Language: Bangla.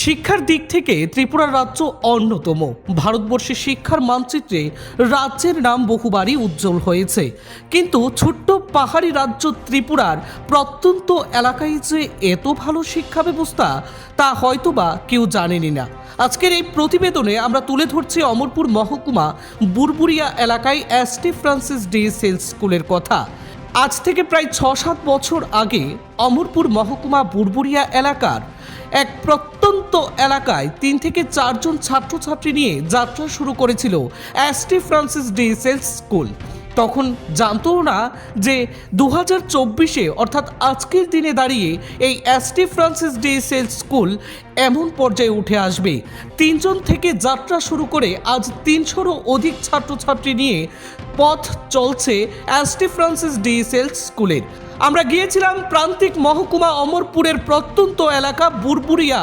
শিক্ষার দিক থেকে ত্রিপুরা রাজ্য অন্যতম। ভারতবর্ষের শিক্ষার মানচিত্রে রাজ্যের নাম বহুবারই উজ্জ্বল হয়েছে, কিন্তু ছোট্ট পাহাড়ি রাজ্য ত্রিপুরার প্রত্যন্ত এলাকায় যে এত ভালো শিক্ষা ব্যবস্থা তা হয়তোবা কেউ জানেনি না। আজকের এই প্রতিবেদনে আমরা তুলে ধরছি অমরপুর মহকুমা বুরবুরিয়া এলাকায় এসটি ফ্রান্সিস ডে সেলস স্কুলের কথা। আজ থেকে প্রায় 6-7 বছর আগে অমরপুর মহকুমা বুরবুরিয়া এলাকার এক প্রত্যন্ত এলাকায় 3 থেকে 4 জন ছাত্রছাত্রী নিয়ে যাত্রা শুরু করেছিল ST Francis de Sales school. তখন জানতো না যে 2024-এ অর্থাৎ আজকের দিনে দাঁড়িয়ে এই ST Francis de Sales school এমন পর্যায়ে উঠে আসবে। 3 জন থেকে যাত্রা শুরু করে আজ 300-রও অধিক ছাত্রছাত্রী নিয়ে পথ চলছে এসটি ফ্রান্সিস ডে সেলস স্কুলের। আমরা গিয়েছিলাম প্রান্তিক মহকুমা অমরপুরের প্রত্যন্ত এলাকা বুরবুরিয়া